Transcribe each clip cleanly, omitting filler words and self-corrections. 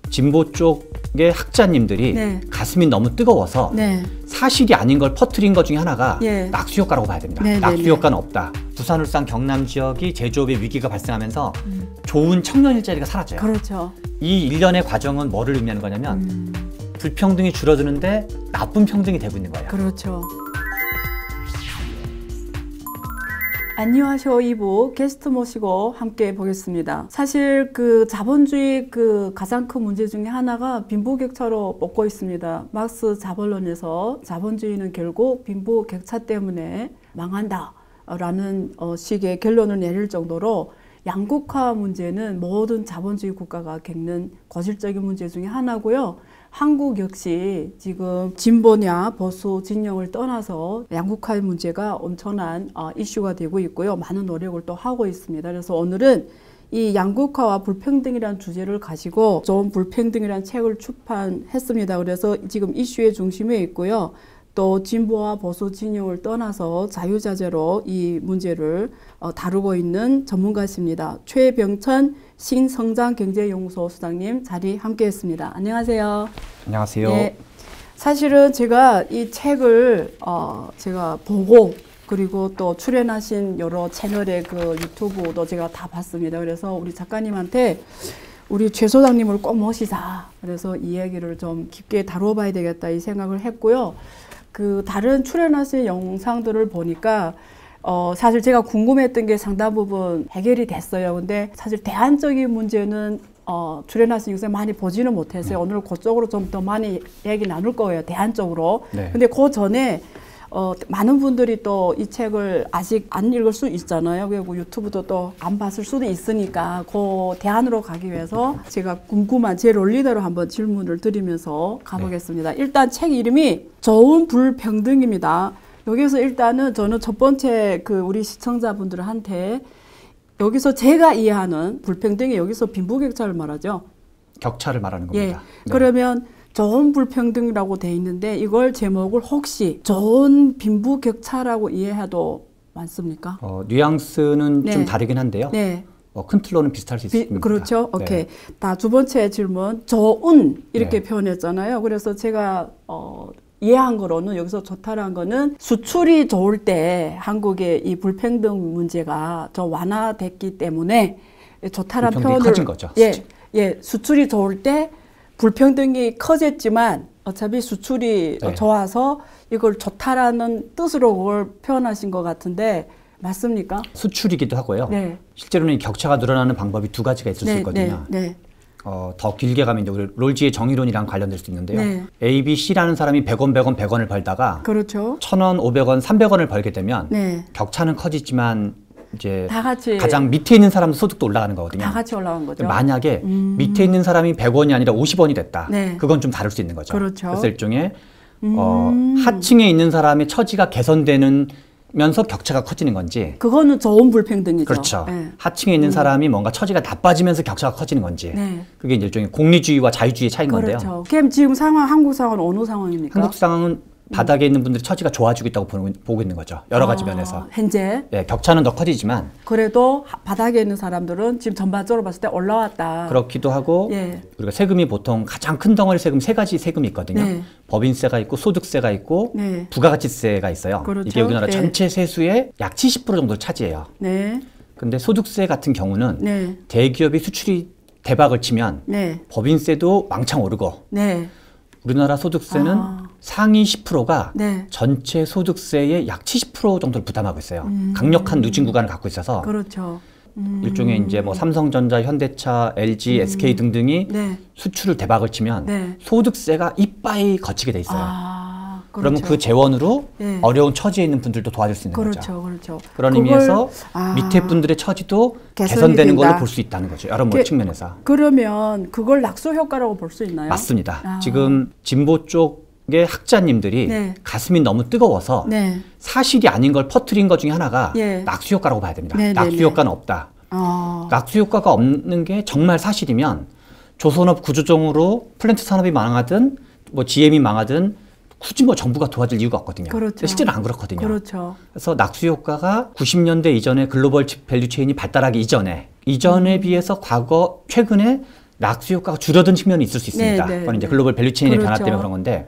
진보 쪽의 학자님들이 네. 가슴이 너무 뜨거워서 네. 사실이 아닌 걸 퍼뜨린 것 중에 하나가 예. 낙수 효과라고 봐야 됩니다. 네, 낙수 네, 네. 효과는 없다. 부산, 울산, 경남 지역이 제조업의 위기가 발생하면서 좋은 청년 일자리가 사라져요. 그렇죠. 이 일련의 과정은 뭐를 의미하는 거냐면 불평등이 줄어드는데 나쁜 평등이 되고 있는 거예요. 그렇죠. 안녕하세요. 2부 게스트 모시고 함께 보겠습니다. 사실 그 자본주의 그 가장 큰 문제 중에 하나가 빈부격차로 먹고 있습니다. 막스 자본론에서 자본주의는 결국 빈부격차 때문에 망한다 라는 식의 결론을 내릴 정도로 양극화 문제는 모든 자본주의 국가가 겪는 거실적인 문제 중에 하나고요. 한국 역시 지금 진보냐 보수 진영을 떠나서 양극화의 문제가 엄청난 이슈가 되고 있고요. 많은 노력을 또 하고 있습니다. 그래서 오늘은 이 양극화와 불평등이라는 주제를 가지고 좋은 불평등이라는 책을 출판했습니다. 그래서 지금 이슈의 중심에 있고요. 또 진보와 보수 진영을 떠나서 자유자재로 이 문제를 다루고 있는 전문가십니다. 최병천 신성장경제연구소 수장님 자리 함께했습니다. 안녕하세요. 안녕하세요. 네, 사실은 제가 이 책을 제가 보고 그리고 또 출연하신 여러 채널의 그 유튜브도 제가 다 봤습니다. 그래서 우리 작가님한테 우리 최 소장님을 꼭 모시자. 그래서 이 얘기를 좀 깊게 다뤄봐야 되겠다 이 생각을 했고요. 그 다른 출연하신 영상들을 보니까 사실 제가 궁금했던 게 상당 부분 해결이 됐어요. 근데 사실 대안적인 문제는 출연하신 영상 많이 보지는 못했어요. 오늘 그쪽으로 좀 더 많이 얘기 나눌 거예요. 대안적으로. 네. 근데 그 전에 많은 분들이 또 이 책을 아직 안 읽을 수 있잖아요. 그리고 유튜브도 또 안 봤을 수도 있으니까 그 대안으로 가기 위해서 제가 궁금한 제 롤리더로 한번 질문을 드리면서 가보겠습니다. 네. 일단 책 이름이 좋은 불평등입니다. 여기서 일단은 저는 첫 번째 그 우리 시청자분들한테 여기서 제가 이해하는 불평등이 여기서 빈부격차를 말하죠. 격차를 말하는 예. 겁니다. 네. 그러면 좋은 불평등이라고 돼 있는데 이걸 제목을 혹시 좋은 빈부격차라고 이해해도 맞습니까? 뉘앙스는 네. 좀 다르긴 한데요. 네. 큰 틀로는 비슷할 수 있습니다. 그렇죠. 오케이. 네. 두 번째 질문. 좋은 이렇게 네. 표현했잖아요. 그래서 제가 이해한 거로는 여기서 좋다라는 거는 수출이 좋을 때 한국의 이 불평등 문제가 좀 완화됐기 때문에 좋다라는 표현을 커진 거죠. 예, 수출이 좋을 때 불평등이 커졌지만 어차피 수출이 네. 좋아서 이걸 좋다라는 뜻으로 그걸 표현하신 것 같은데 맞습니까? 수출이기도 하고요. 네. 실제로는 이 격차가 늘어나는 방법이 두 가지가 있을 수 있거든요. 네. 더 길게 가면 이제 우리 롤지의 정의론이랑 관련될 수 있는데요. 네. A, B, C라는 사람이 100원, 100원, 100원을 벌다가 그렇죠. 1000원, 500원, 300원을 벌게 되면 네. 격차는 커지지만 이제 다 같이 가장 밑에 있는 사람 소득도 올라가는 거거든요. 다 같이 올라간 거죠. 만약에 밑에 있는 사람이 100원이 아니라 50원이 됐다. 네. 그건 좀 다를 수 있는 거죠. 그렇죠. 그래서 일종의 하층에 있는 사람의 처지가 개선되면서 격차가 커지는 건지 그거는 좋은 불평등이죠. 그렇죠. 네. 하층에 있는 사람이 뭔가 처지가 나빠지면서 격차가 커지는 건지 네. 그게 이제 일종의 공리주의와 자유주의의 차이인 건데요. 그렇죠. 그럼 지금 상황 한국 상황은 어느 상황입니까? 한국 상황은 바닥에 있는 분들이 처지가 좋아지고 있다고 보고 있는 거죠. 여러 가지 면에서. 현재 네, 격차는 더 커지지만 그래도 바닥에 있는 사람들은 지금 전반적으로 봤을 때 올라왔다. 그렇기도 하고 예. 우리가 세금이 보통 가장 큰 덩어리 세금 세 가지 세금이 있거든요. 네. 법인세가 있고 소득세가 있고 네. 부가가치세가 있어요. 그렇죠. 이게 우리나라 네. 전체 세수의 약 70% 정도를 차지해요. 네. 근데 소득세 같은 경우는 네. 대기업이 수출이 대박을 치면 네. 법인세도 왕창 오르고 네. 우리나라 소득세는 상위 10%가 네. 전체 소득세의 약 70% 정도를 부담하고 있어요. 강력한 누진 구간을 갖고 있어서 그렇죠. 일종의 이제 뭐 삼성전자, 현대차, LG, SK 등등이 네. 수출을 대박을 치면 네. 소득세가 이빠이 거치게 돼 있어요. 그러면 그 재원으로 네. 어려운 처지에 있는 분들도 도와줄 수 있는 거죠. 그렇죠. 그런 의미에서 밑에 분들의 처지도 개선되는 걸로 볼 수 있다는 거죠. 여러 측면에서. 그러면 그걸 낙수 효과라고 볼 수 있나요? 맞습니다. 지금 진보 쪽의 학자님들이 네. 가슴이 너무 뜨거워서 네. 사실이 아닌 걸 퍼뜨린 것 중에 하나가 예. 낙수 효과라고 봐야 됩니다. 네, 낙수 네, 효과는 없다. 낙수 효과가 없는 게 정말 사실이면 조선업 구조적으로 플랜트 산업이 망하든 뭐 GM이 망하든 굳이 뭐 정부가 도와줄 이유가 없거든요. 그렇죠. 실제는 안 그렇거든요. 그렇죠. 그래서 낙수 효과가 90년대 이전에 글로벌 밸류체인이 발달하기 이전에 이전에 비해서 과거 최근에 낙수 효과가 줄어든 측면이 있을 수 있습니다. 네, 네, 그건 이제 네. 글로벌 밸류체인의 그렇죠. 변화 때문에 그런 건데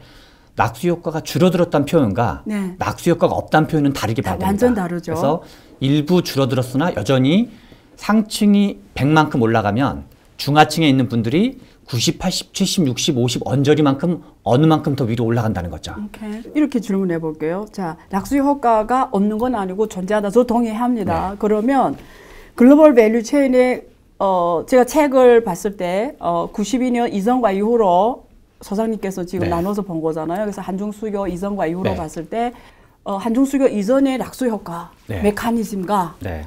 낙수 효과가 줄어들었다는 표현과 네. 낙수 효과가 없다는 표현은 다르게 봐야 됩니다. 완전 다르죠. 그래서 일부 줄어들었으나 여전히 상층이 100만큼 올라가면 중하층에 있는 분들이 90, 80, 70, 60, 50 언저리만큼 어느 만큼 더 위로 올라간다는 거죠. 오케이. 이렇게 질문해 볼게요. 자, 낙수 효과가 없는 건 아니고 존재하다. 저 동의합니다. 네. 그러면 글로벌 밸류 체인에 제가 책을 봤을 때 92년 이전과 이후로 소장님께서 지금 네. 나눠서 본 거잖아요. 그래서 한중 수교 이전과 이후로 네. 봤을 때 한중 수교 이전의 낙수 효과 네. 메커니즘과 네.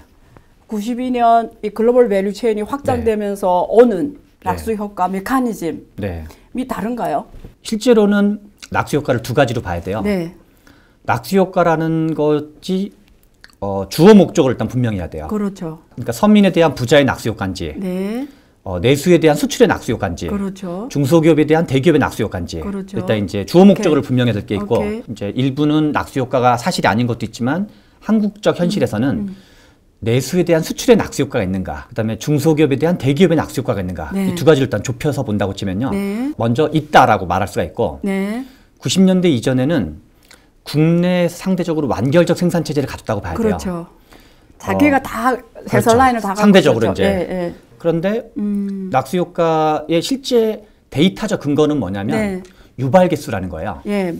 92년 이 글로벌 밸류 체인이 확장되면서 오는 낙수 네. 효과 메커니즘이 네. 다른가요? 실제로는 낙수 효과를 두 가지로 봐야 돼요. 네. 낙수 효과라는 것이 주어 목적을 일단 분명히 해야 돼요. 그렇죠. 그러니까 서민에 대한 부자의 낙수 효과인지, 네. 내수에 대한 수출의 낙수 효과인지, 그렇죠. 중소기업에 대한 대기업의 낙수 효과인지, 그렇죠. 일단 이제 주어 목적을 오케이. 분명히 될 게 있고, 오케이. 이제 일부는 낙수 효과가 사실이 아닌 것도 있지만 한국적 현실에서는 내수에 대한 수출의 낙수 효과가 있는가, 그다음에 중소기업에 대한 대기업의 낙수 효과가 있는가, 네. 이 두 가지를 일단 좁혀서 본다고 치면요, 네. 먼저 있다라고 말할 수가 있고, 네. 90년대 이전에는 국내 상대적으로 완결적 생산 체제를 가졌다고 봐야 돼요. 그렇죠. 자기가 다 그렇죠. 해설 라인을 다 갖고 상대적으로 있었죠. 이제. 예, 예. 그런데 낙수 효과의 실제 데이터적 근거는 뭐냐면 네. 유발 개수라는 거예요. 예.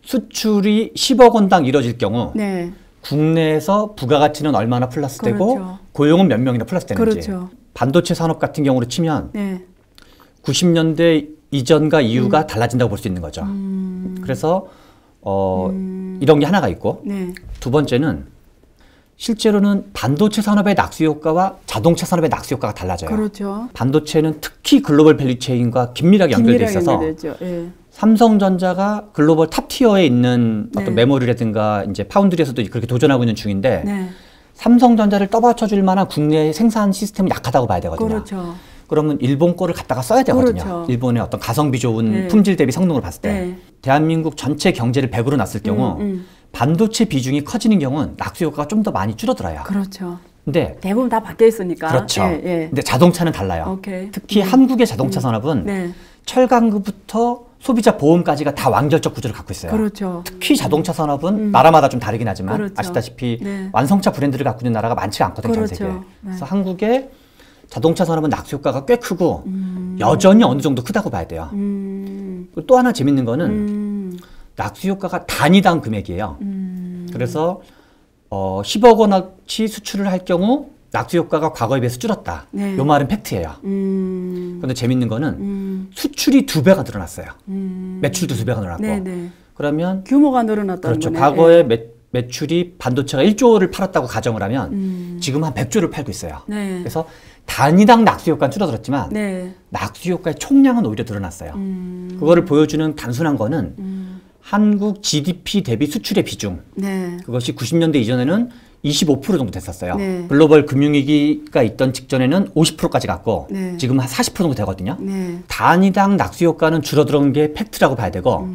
수출이 10억 원당 이뤄질 경우 네. 국내에서 부가가치는 얼마나 플러스되고 그렇죠. 고용은 몇 명이나 플러스되는지. 그렇죠. 반도체 산업 같은 경우로 치면 네. 90년대 이전과 이후가 달라진다고 볼 수 있는 거죠. 그래서 이런 게 하나가 있고, 네. 두 번째는 실제로는 반도체 산업의 낙수 효과와 자동차 산업의 낙수 효과가 달라져요. 그렇죠. 반도체는 특히 글로벌 밸류체인과 긴밀하게 연결돼 있어서 연결되죠. 예. 삼성전자가 글로벌 탑티어에 있는 네. 어떤 메모리라든가 이제 파운드리에서도 그렇게 도전하고 있는 중인데 네. 삼성전자를 떠받쳐줄 만한 국내 생산 시스템이 약하다고 봐야 되거든요. 그렇죠. 그러면 일본 거를 갖다가 써야 되거든요. 그렇죠. 일본의 어떤 가성비 좋은 네. 품질 대비 성능을 봤을 때 네. 대한민국 전체 경제를 100으로 놨을 경우 반도체 비중이 커지는 경우는 낙수 효과가 좀 더 많이 줄어들어요. 그렇죠. 근데 대부분 다 바뀌어 있으니까. 그렇죠. 예, 예. 근데 자동차는 달라요. 오케이. 특히 한국의 자동차 산업은 네. 철강구부터 소비자 보험까지가 다 완결적 구조를 갖고 있어요. 그렇죠. 특히 자동차 산업은 나라마다 좀 다르긴 하지만 그렇죠. 아시다시피 네. 완성차 브랜드를 갖고 있는 나라가 많지가 않거든요. 전 세계에. 그렇죠. 네. 그래서 한국의 자동차 산업은 낙수 효과가 꽤 크고 여전히 어느 정도 크다고 봐야 돼요. 그리고 또 하나 재밌는 거는 낙수 효과가 단위당 금액이에요. 그래서 10억 원어치 수출을 할 경우 낙수 효과가 과거에 비해서 줄었다. 네. 요 말은 팩트예요. 그런데 재밌는 거는 수출이 2배가 늘어났어요. 매출도 2배가 늘어났고. 네, 네. 그러면 규모가 늘어났다는 그렇죠. 거네. 과거에 매출이 반도체가 1조를 팔았다고 가정을 하면 지금 한 100조를 팔고 있어요. 네. 그래서 단위당 낙수 효과는 줄어들었지만 네. 낙수 효과의 총량은 오히려 늘어났어요. 그거를 보여주는 단순한 거는 한국 GDP 대비 수출의 비중. 네. 그것이 90년대 이전에는 25% 정도 됐었어요. 네. 글로벌 금융위기가 있던 직전에는 50%까지 갔고 네. 지금 한 40% 정도 되거든요. 네. 단위당 낙수 효과는 줄어든 게 팩트라고 봐야 되고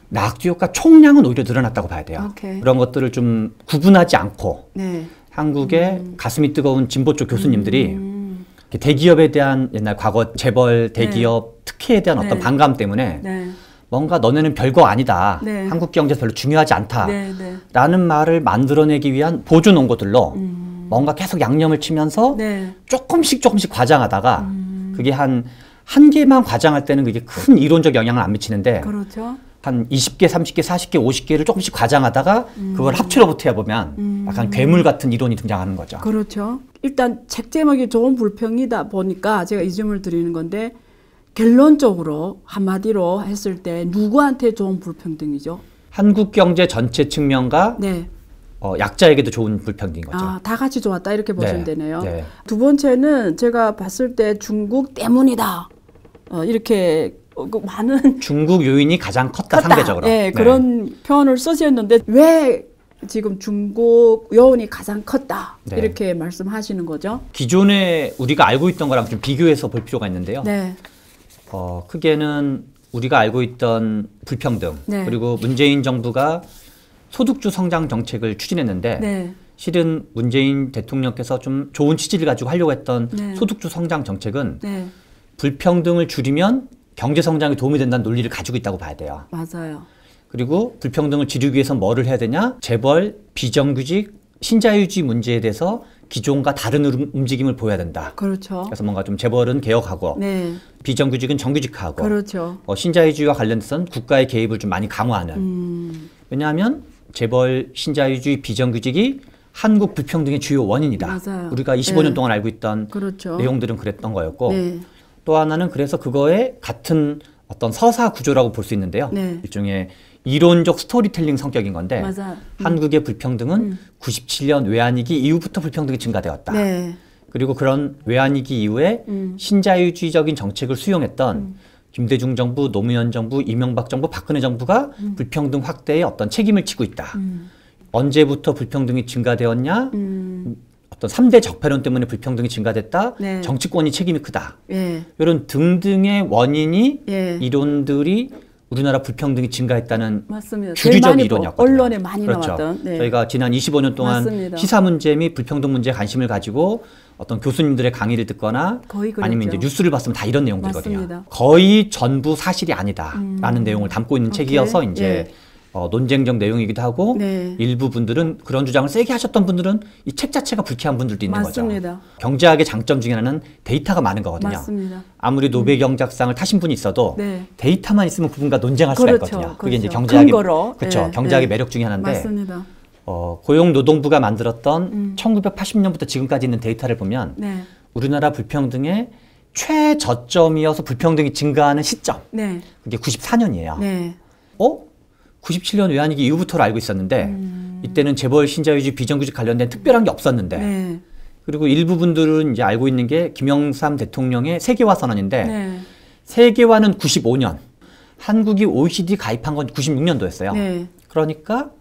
낙수 효과 총량은 오히려 늘어났다고 봐야 돼요. 오케이. 그런 것들을 좀 구분하지 않고 네. 한국의 가슴이 뜨거운 진보 쪽 교수님들이 대기업에 대한 옛날 과거 재벌 대기업 특혜에 대한 어떤 네. 반감 때문에 네. 뭔가 너네는 별거 아니다. 네. 한국 경제에서 별로 중요하지 않다. 네. 네. 라는 말을 만들어내기 위한 보조 논거들로 뭔가 계속 양념을 치면서 네. 조금씩 과장하다가 그게 한 개만 과장할 때는 그게 큰 이론적 영향을 안 미치는데 그렇죠. 한 20개, 30개, 40개, 50개를 조금씩 과장하다가 그걸 합치로부터 해보면 약간 괴물 같은 이론이 등장하는 거죠. 그렇죠. 일단 책 제목이 좋은 불평이다 보니까 제가 이 질문을 드리는 건데 결론적으로 한마디로 했을 때 누구한테 좋은 불평등이죠? 한국 경제 전체 측면과 네. 약자에게도 좋은 불평등인 거죠. 아, 다 같이 좋았다 이렇게 보시면 네. 되네요. 네. 두 번째는 제가 봤을 때 중국 때문이다. 이렇게 많은 중국 요인이 가장 컸다. 상대적으로. 네, 그런 표현을 쓰셨는데 왜 지금 중국 요인이 가장 컸다 네. 이렇게 말씀하시는 거죠? 기존에 우리가 알고 있던 거랑 좀 비교해서 볼 필요가 있는데요. 네. 크게는 우리가 알고 있던 불평등 네. 그리고 문재인 정부가 소득주 성장 정책을 추진했는데 네. 실은 문재인 대통령께서 좀 좋은 취지를 가지고 하려고 했던 네. 소득주 성장 정책은 네. 불평등을 줄이면 경제 성장에 도움이 된다는 논리를 가지고 있다고 봐야 돼요. 맞아요. 그리고 불평등을 줄이기 위해서 뭐를 해야 되냐? 재벌, 비정규직, 신자유주의 문제에 대해서 기존과 다른 움직임을 보여야 된다. 그렇죠. 그래서 뭔가 좀 재벌은 개혁하고 네. 비정규직은 정규직화하고 그렇죠. 신자유주의와 관련해서는 국가의 개입을 좀 많이 강화하는. 왜냐하면 재벌, 신자유주의, 비정규직이 한국 불평등의 주요 원인이다. 맞아요. 우리가 25년 네. 동안 알고 있던 그렇죠. 내용들은 그랬던 거였고 네. 또 하나는 그래서 그거에 같은 어떤 서사 구조라고 볼 수 있는데요. 네. 일종의 이론적 스토리텔링 성격인 건데 맞아. 한국의 불평등은 97년 외환위기 이후부터 불평등이 증가되었다. 네. 그리고 그런 외환위기 이후에 신자유주의적인 정책을 수용했던 김대중 정부, 노무현 정부, 이명박 정부, 박근혜 정부가 불평등 확대에 어떤 책임을 지고 있다. 언제부터 불평등이 증가되었냐? 어떤 3대 적폐론 때문에 불평등이 증가됐다. 네. 정치권이 책임이 크다. 예. 이런 등등의 원인이 예. 이론들이 우리나라 불평등이 증가했다는 맞습니다. 주류적 제일 많이 이론이었거든요. 언론에 많이 그렇죠. 나왔던. 네. 저희가 지난 25년 동안 맞습니다. 시사 문제 및 불평등 문제에 관심을 가지고 어떤 교수님들의 강의를 듣거나 거의 그랬죠. 아니면 이제 뉴스를 봤으면 다 이런 내용들이거든요. 맞습니다. 거의 전부 사실이 아니다라는 내용을 담고 있는 오케이. 책이어서 이제 예. 논쟁적 내용이기도 하고 네. 일부 분들은 그런 주장을 세게 하셨던 분들은 이 책 자체가 불쾌한 분들도 있는 맞습니다. 거죠. 경제학의 장점 중에 하나는 데이터가 많은 거거든요. 맞습니다. 아무리 노벨 경제학상을 타신 분이 있어도 네. 데이터만 있으면 그분과 논쟁할 수가 그렇죠. 있거든요. 그게 그렇죠. 이제 경제학의 근거로. 그렇죠. 네. 경제학의 네. 매력 중에 하나인데 맞습니다. 고용노동부가 만들었던 1980년부터 지금까지 있는 데이터를 보면 네. 우리나라 불평등의 최저점이어서 불평등이 증가하는 시점 네. 그게 94년이에요. 네. 97년 외환위기 이후부터를 알고 있었는데 이때는 재벌, 신자유주의, 비정규직 관련된 특별한 게 없었는데 네. 그리고 일부 분들은 이제 알고 있는 게 김영삼 대통령의 세계화 선언인데 네. 세계화는 95년, 한국이 OECD 가입한 건 96년도였어요. 네. 그러니까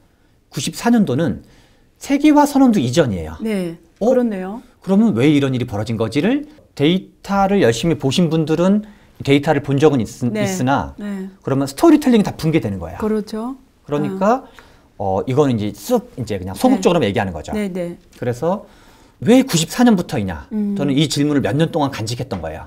94년도는 세계화 선언도 이전이에요. 네. 그렇네요. 그러면 왜 이런 일이 벌어진 거지를 데이터를 열심히 보신 분들은 데이터를 본 적은 네. 있으나 네. 그러면 스토리텔링이 다 붕괴되는 거예요. 그렇죠. 그러니까 이거는 이제 쑥 이제 그냥 소극적으로 얘기하는 거죠. 네, 네. 그래서 왜 94년부터이냐? 저는 이 질문을 몇 년 동안 간직했던 거예요.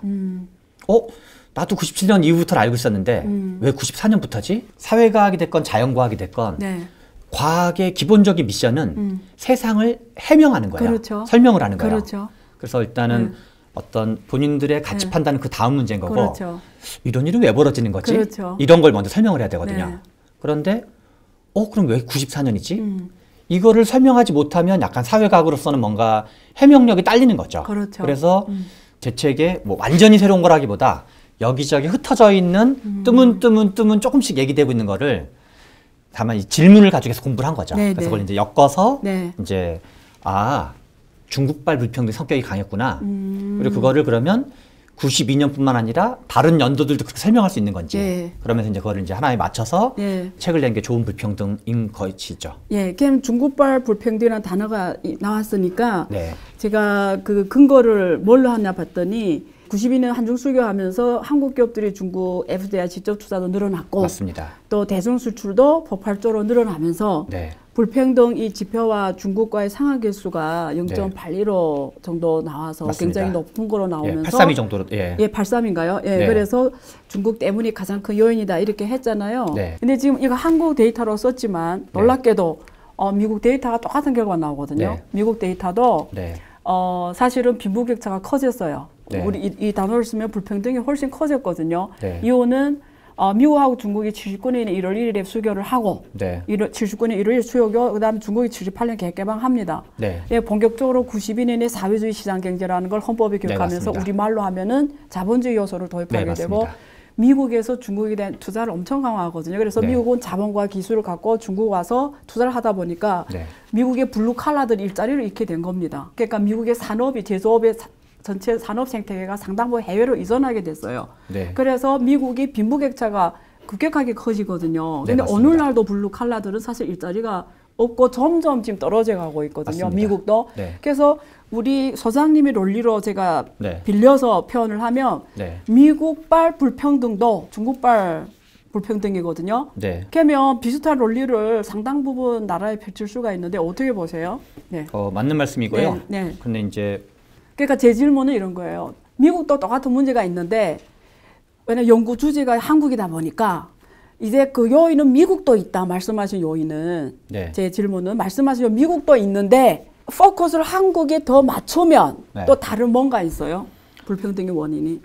나도 97년 이후부터 알고 있었는데 왜 94년부터지? 사회과학이 됐건 자연과학이 됐건 네. 과학의 기본적인 미션은 세상을 해명하는 거예요. 그렇죠. 설명을 하는 거예요. 그렇죠. 그래서 일단은 어떤 본인들의 가치 판단은 그 다음 문제인 거고 그렇죠. 이런 일은 왜 벌어지는 거지? 그렇죠. 이런 걸 먼저 설명을 해야 되거든요. 네. 그런데 그럼 왜 94년이지? 이거를 설명하지 못하면 약간 사회과학으로서는 뭔가 해명력이 딸리는 거죠. 그렇죠. 그래서 제 책에 뭐 완전히 새로운 거라기보다 여기저기 흩어져 있는 뜨문뜨문 조금씩 얘기되고 있는 거를 다만 이 질문을 가지고 해서 공부를 한 거죠. 네, 그래서 네. 그걸 이제 엮어서 네. 이제 중국발 불평등 성격이 강했구나. 그리고 그거를 그러면 92년뿐만 아니라 다른 연도들도 그렇게 설명할 수 있는 건지. 네. 그러면서 이제 그거를 이제 하나에 맞춰서 네. 책을 낸 게 좋은 불평등인 것이죠. 예, 그냥 중국발 불평등이라는 단어가 나왔으니까 네. 제가 그 근거를 뭘로 하나 봤더니 92년 한중 수교하면서 한국 기업들이 중국 FDI 직접 투자도 늘어났고 맞습니다. 또 대중 수출도 폭발적으로 늘어나면서 네. 불평등 이 지표와 중국과의 상하계수가 0.81로 정도 나와서 맞습니다. 굉장히 높은 거로 나오면서 832 정도로 예. 예, 83인가요? 예, 네. 그래서 중국 때문이 가장 큰 요인이다 이렇게 했잖아요. 네. 근데 지금 이거 한국 데이터로 썼지만 놀랍게도 미국 데이터가 똑같은 결과가 나오거든요. 네. 미국 데이터도 네. 사실은 빈부격차가 커졌어요. 네. 우리 이 단어를 쓰면 불평등이 훨씬 커졌거든요. 네. 이유는 미국하고 중국이 79년에 1월 1일에 수교를 하고 네. 79년 1월 1일 수교, 그다음 중국이 78년 계획 개방합니다. 네. 예, 본격적으로 92년에 사회주의 시장 경제라는 걸 헌법에 기록하면서 맞습니다. 우리말로 하면은 자본주의 요소를 도입하게 네, 되고 맞습니다. 미국에서 중국에 대한 투자를 엄청 강화하거든요. 그래서 네. 미국은 자본과 기술을 갖고 중국 와서 투자를 하다 보니까 네. 미국의 블루 칼라들이 일자리를 잃게 된 겁니다. 그러니까 미국의 산업이 제조업의 전체 산업 생태계가 상당 부분 해외로 이전하게 됐어요. 네. 그래서 미국이 빈부격차가 급격하게 커지거든요. 네, 근데 맞습니다. 오늘날도 블루 칼라들은 사실 일자리가 없고 점점 지금 떨어져 가고 있거든요. 맞습니다. 미국도. 네. 그래서 우리 소장님의 논리로 제가 네. 빌려서 표현을 하면 네. 미국발 불평등도 중국발 불평등이거든요. 네. 그러면 비슷한 논리를 상당 부분 나라에 펼칠 수가 있는데 어떻게 보세요? 네. 맞는 말씀이고요. 네, 네. 근데 이제 그러니까 제 질문은 이런 거예요. 미국도 똑같은 문제가 있는데 왜냐면 연구 주제가 한국이다 보니까 이제 그 요인은 미국도 있다 말씀하신 요인은 네. 제 질문은 말씀하신 미국도 있는데 포커스를 한국에 더 맞추면 네. 또 다른 뭔가 있어요? 불평등의 원인이.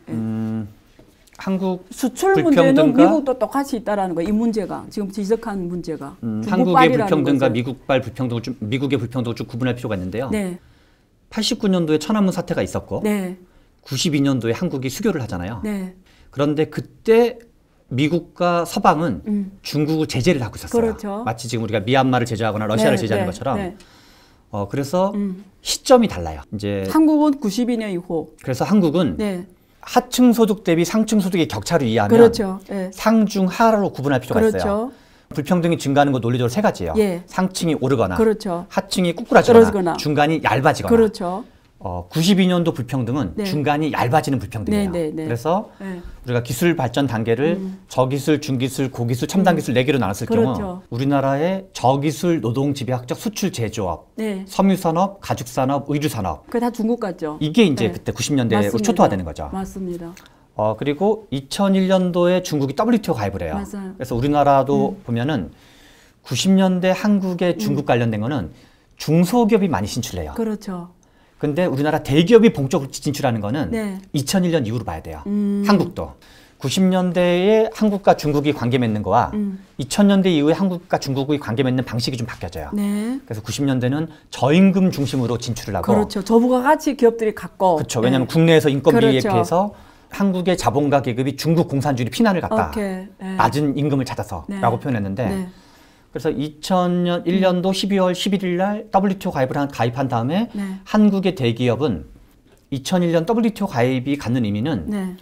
한국 수출 문제는 미국도 똑같이 있다라는 거예요. 이 문제가 지금 지적한 문제가 한국의 불평등과 미국발 불평등을 좀 미국의 불평등을 좀 구분할 필요가 있는데요. 네. 89년도에 천안문 사태가 있었고 네. 92년도에 한국이 수교를 하잖아요. 네. 그런데 그때 미국과 서방은 중국을 제재를 하고 있었어요. 그렇죠. 마치 지금 우리가 미얀마를 제재하거나 러시아를 네, 제재하는 네, 것처럼. 네. 그래서 시점이 달라요. 이제 한국은 92년 이후. 그래서 한국은 네. 하층 소득 대비 상층 소득의 격차를 이해하면 그렇죠. 네. 상중하로 구분할 필요가 그렇죠. 있어요. 불평등이 증가하는 건 논리적으로 세 가지예요. 예. 상층이 오르거나, 그렇죠. 하층이 꾸꾸라지거나, 떨어지거나. 중간이 얇아지거나. 그렇죠. 92년도 불평등은 네. 중간이 얇아지는 불평등이에요. 네, 네, 네. 그래서 네. 우리가 기술 발전 단계를 저기술, 중기술, 고기술, 첨단기술 4개로 나눴을 그렇죠. 경우 우리나라의 저기술, 노동, 지배학적, 수출, 제조업, 네. 섬유산업, 가죽산업, 의류산업 그게 다 중국 같죠. 이게 이제 네. 그때 90년대에 맞습니다. 초토화되는 거죠. 맞습니다. 그리고 2001년도에 중국이 WTO 가입을 해요. 맞아요. 그래서 우리나라도 보면은 90년대 한국에 중국 관련된 거는 중소기업이 많이 진출해요. 그렇죠. 근데 우리나라 대기업이 본격적으로 진출하는 거는 네. 2001년 이후로 봐야 돼요. 한국도. 90년대에 한국과 중국이 관계 맺는 거와 2000년대 이후에 한국과 중국이 관계 맺는 방식이 좀 바뀌어져요. 네. 그래서 90년대는 저임금 중심으로 진출을 하고 그렇죠. 저부가 같이 기업들이 갖고. 그렇죠. 왜냐하면 네. 국내에서 인건비에 그렇죠. 비해서 한국의 자본가 계급이 중국 공산주의 피난을 갔다. 오케이. 네. 낮은 임금을 찾아서라고 네. 표현했는데 네. 그래서 2001년도 12월 11일 날 WTO 가입한 다음에 네. 한국의 대기업은 2001년 WTO 가입이 갖는 의미는 네.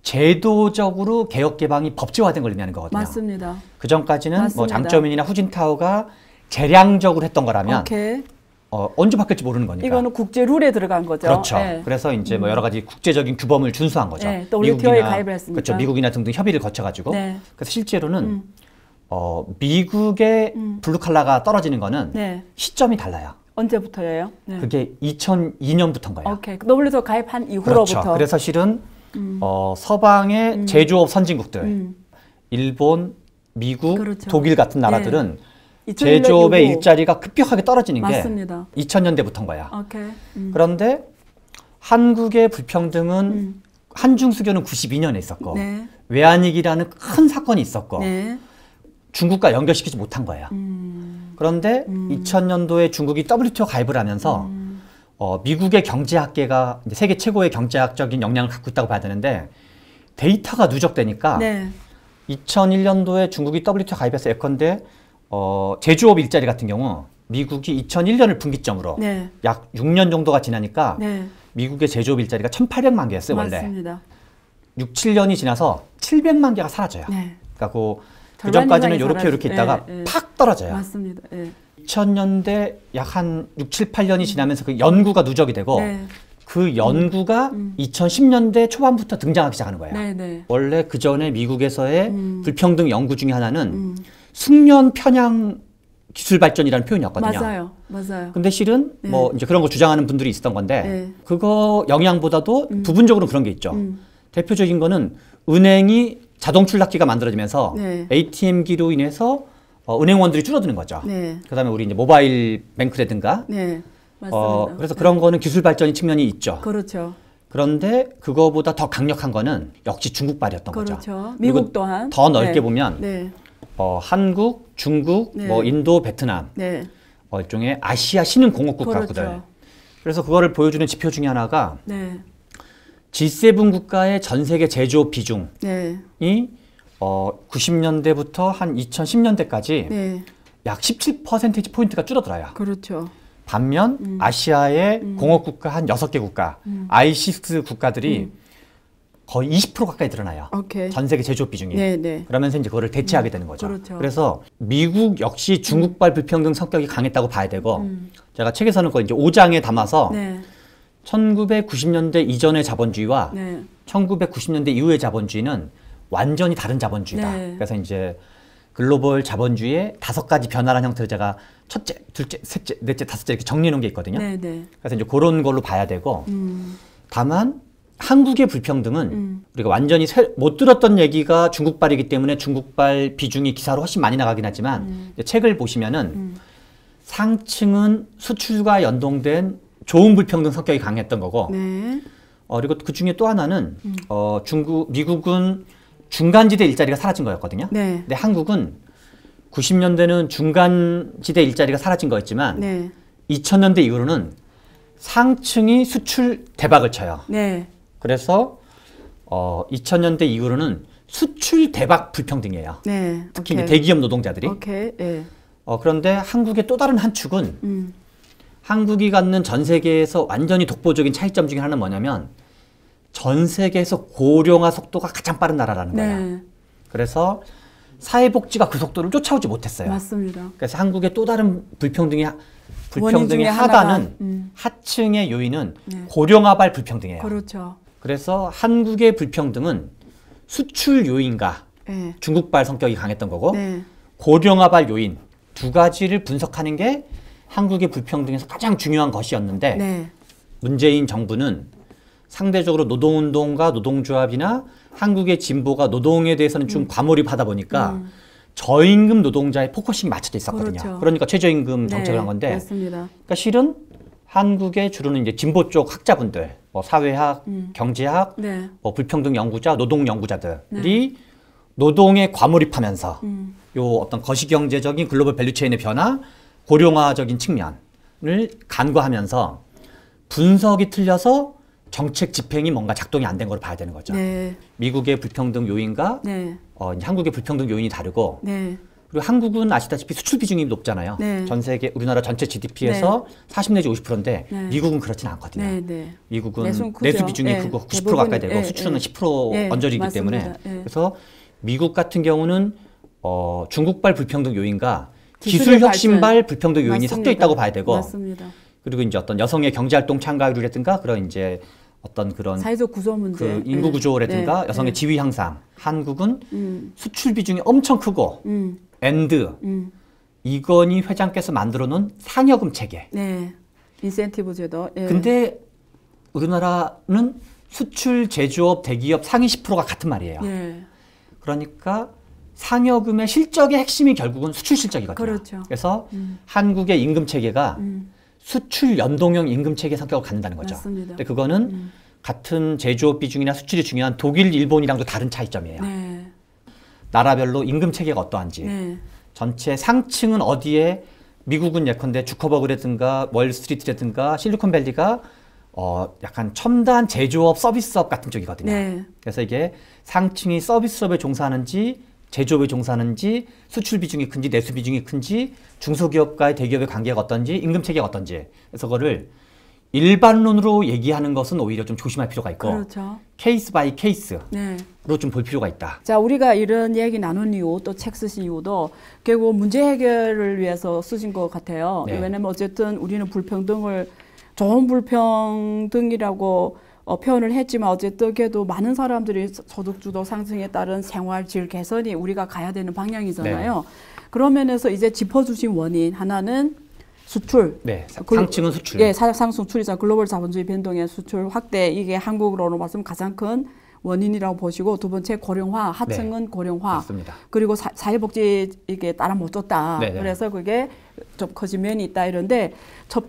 제도적으로 개혁 개방이 법제화된 걸 의미하는 거거든요. 맞습니다. 그 전까지는 뭐 맞습니다. 장점인이나 후진타오가 재량적으로 했던 거라면 오케이. 언제 바뀔지 모르는 거니까. 이거는 국제 룰에 들어간 거죠. 그렇죠. 네. 그래서 이제 뭐 여러 가지 국제적인 규범을 준수한 거죠. 네, 또 WTO에 가입을 했으니까. 그렇죠. 미국이나 등등 협의를 거쳐가지고. 네. 그래서 실제로는 미국의 블루칼라가 떨어지는 거는 네. 시점이 달라요. 언제부터예요? 네. 그게 2002년부터인 거예요. 오케이. WTO 가입한 이후로부터. 그렇죠. 그래서 실은 서방의 제조업 선진국들, 일본, 미국, 그렇죠. 독일 같은 나라들은 2001년 제조업의 이후. 일자리가 급격하게 떨어지는 맞습니다. 게 2000년대부터인 거야. 오케이. 그런데 한국의 불평등은 한중 수교는 92년에 있었고 네. 외환위기라는 큰 사건이 있었고 네. 중국과 연결시키지 못한 거예요. 그런데 2000년도에 중국이 WTO 가입을 하면서 미국의 경제학계가 이제 세계 최고의 경제학적인 역량을 갖고 있다고 봐야 되는데 데이터가 누적되니까 네. 2001년도에 중국이 WTO 가입해서 예컨대 제조업 일자리 같은 경우 미국이 2001년을 분기점으로 네. 약 6년 정도가 지나니까 네. 미국의 제조업 일자리가 1,800만 개였어요, 원래. 맞습니다. 6, 7년이 지나서 700만 개가 사라져요. 네. 그러니까 그 절반 전까지는 이상이 이렇게 이렇게 있다가 예, 예. 팍 떨어져요. 맞습니다. 예. 2000년대 약 한 6, 7, 8년이 지나면서 그 연구가 누적이 되고 네. 그 연구가 2010년대 초반부터 등장하기 시작하는 거예요. 네, 네. 원래 그 전에 미국에서의 불평등 연구 중에 하나는 숙련 편향 기술 발전이라는 표현이었거든요. 맞아요. 맞아요. 근데 실은 뭐 이제 그런 거 주장하는 분들이 있었던 건데 네. 그거 영향보다도 부분적으로 그런 게 있죠. 대표적인 거는 은행이 자동 출납기가 만들어지면서 네. ATM기로 인해서 은행원들이 줄어드는 거죠. 네. 그다음에 우리 이제 모바일 뱅크라든가 네. 맞습니다. 그래서 그런 거는 기술 발전의 측면이 있죠. 그렇죠. 그런데 그거보다 더 강력한 거는 역시 중국발이었던 거죠. 그렇죠. 그리고 미국 또한 더 넓게 네. 보면 네. 한국, 중국, 네. 뭐 인도, 베트남 네. 일종의 아시아 신흥 공업국 그렇죠. 가구들. 그래서 그거를 보여주는 지표 중에 하나가 네. G7 국가의 전 세계 제조업 비중이 네. 90년대부터 한 2010년대까지 네. 약 17% 포인트가 줄어들어요. 그렇죠. 반면 아시아의 공업국가 한 6개 국가, I6 국가들이 거의 20% 가까이 늘어나요. 오케이. 전 세계 제조업 비중이. 네, 네. 그러면서 이제 그거를 대체하게 되는 거죠. 그렇죠. 그래서 미국 역시 중국발 불평등 성격이 강했다고 봐야 되고 제가 책에서는 그걸 이제 5장에 담아서 네. 1990년대 이전의 자본주의와 네. 1990년대 이후의 자본주의는 완전히 다른 자본주의다. 네. 그래서 이제 글로벌 자본주의의 5가지 변화라는 형태로 제가 첫째, 둘째, 셋째, 넷째, 다섯째 이렇게 정리해 놓은 게 있거든요. 네, 네. 그래서 이제 그런 걸로 봐야 되고 다만 한국의 불평등은 우리가 완전히 못 들었던 얘기가 중국발이기 때문에 중국발 비중이 기사로 훨씬 많이 나가긴 하지만 이제 책을 보시면은 상층은 수출과 연동된 좋은 불평등 성격이 강했던 거고 네. 그리고 그 중에 또 하나는 미국은 중간지대 일자리가 사라진 거였거든요. 네. 근데 한국은 90년대는 중간지대 일자리가 사라진 거였지만 네. 2000년대 이후로는 상층이 수출 대박을 쳐요. 네. 그래서 2000년대 이후로는 수출 대박 불평등이에요. 네. 특히 오케이. 이제 대기업 노동자들이. 오케이. 네. 그런데 한국의 또 다른 한 축은 한국이 갖는 전 세계에서 완전히 독보적인 차이점 중에 하나는 뭐냐면 전 세계에서 고령화 속도가 가장 빠른 나라라는 거예요. 네. 그래서 사회복지가 그 속도를 쫓아오지 못했어요. 맞습니다. 그래서 한국의 또 다른 불평등의 중에 하단은 하나가, 하층의 요인은 네. 고령화발 불평등이에요. 그렇죠. 그래서 한국의 불평등은 수출 요인과 네. 중국발 성격이 강했던 거고 네. 고령화발 요인 두 가지를 분석하는 게 한국의 불평등에서 가장 중요한 것이었는데 네. 문재인 정부는 상대적으로 노동운동가 노동조합이나 한국의 진보가 노동에 대해서는 좀 과몰입하다 보니까 저임금 노동자의 포커싱이 맞춰져 있었거든요. 그렇죠. 그러니까 최저임금 정책을 네. 한 건데 맞습니다. 그러니까 실은 한국의 주로는 이제 진보 쪽 학자분들, 사회학, 경제학, 네. 불평등 연구자, 노동 연구자들이 노동에 과몰입하면서 요 어떤 거시경제적인 글로벌 밸류체인의 변화, 고령화적인 측면을 간과하면서 분석이 틀려서 정책 집행이 뭔가 작동이 안 된 걸 봐야 되는 거죠. 네. 미국의 불평등 요인과 네. 이제 한국의 불평등 요인이 다르고 네. 그리고 한국은 아시다시피 수출 비중이 높잖아요. 네. 전 세계 우리나라 전체 GDP에서 40 내지 50%인데 네. 미국은 그렇진 않거든요. 네. 네. 미국은 내수는 크죠. 내수 비중이 네. 크고 90% 대부분, 가까이 되고 네. 수출은 네. 10% 네. 언저리이기 맞습니다. 때문에 네. 그래서 미국 같은 경우는 중국발 불평등 요인과 기술의 기술 혁신발 발전. 불평등 요인이 맞습니다. 섞여 있다고 봐야 되고 맞습니다. 그리고 이제 어떤 여성의 경제활동 참가율이라든가 그런 이제 어떤 그런 사회적 구조 문제, 그 인구 구조라든가 네. 여성의 네. 지위 향상 한국은 수출 비중이 엄청 크고 앤드 이건희 회장께서 만들어 놓은 상여금 체계. 네. 인센티브 제도. 예. 근데 우리나라는 수출 제조업 대기업 상위 10%가 같은 말이에요. 예. 그러니까 상여금의 실적의 핵심이 결국은 수출 실적이거든요. 그렇죠. 그래서 한국의 임금 체계가 수출 연동형 임금 체계 성격을 갖는다는 거죠. 맞습니다. 근데 그거는 같은 제조업 비중이나 수출이 중요한 독일, 일본이랑도 다른 차이점이에요. 네. 나라별로 임금 체계가 어떠한지, 네. 전체 상층은 어디에 미국은 예컨대 주커버그라든가 월스트리트라든가 실리콘밸리가 약간 첨단 제조업 서비스업 같은 쪽이거든요. 네. 그래서 이게 상층이 서비스업에 종사하는지 제조업에 종사하는지 수출 비중이 큰지 내수 비중이 큰지 중소기업과의 대기업의 관계가 어떤지 임금 체계가 어떤지 그래서 그거를 일반론으로 얘기하는 것은 오히려 좀 조심할 필요가 있고 그렇죠. 케이스 바이 케이스로 네. 좀 볼 필요가 있다. 자, 우리가 이런 얘기 나눈 이유, 또 책 쓰신 이유도 결국 문제 해결을 위해서 쓰신 것 같아요. 네. 왜냐면 어쨌든 우리는 불평등을 좋은 불평등이라고 표현을 했지만 어쨌든 그래도 많은 사람들이 소득주도 상승에 따른 생활 질 개선이 우리가 가야 되는 방향이잖아요. 네. 그런 면에서 이제 짚어주신 원인 하나는 수출. 네, 상층은 수출. 예, 상수출이자 글로벌 자본주의 변동의 수출 확대 이게 한국으로 말씀 가장 큰 원인이라고 보시고 두 번째 고령화, 하층은 네, 고령화. 맞습니다. 그리고 사회복지 이게 따라 못 줬다. 네네. 그래서 그게 좀 커진 면이 있다 이런데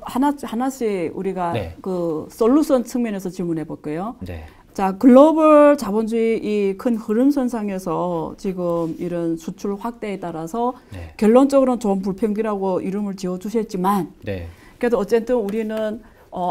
하나씩 우리가 네. 그 솔루션 측면에서 질문해 볼게요. 네. 자, 글로벌 자본주의 이 큰 흐름선상에서 지금 이런 수출 확대에 따라서 네. 결론적으로는 좋은 불평등이라고 이름을 지어 주셨지만 네. 그래도 어쨌든 우리는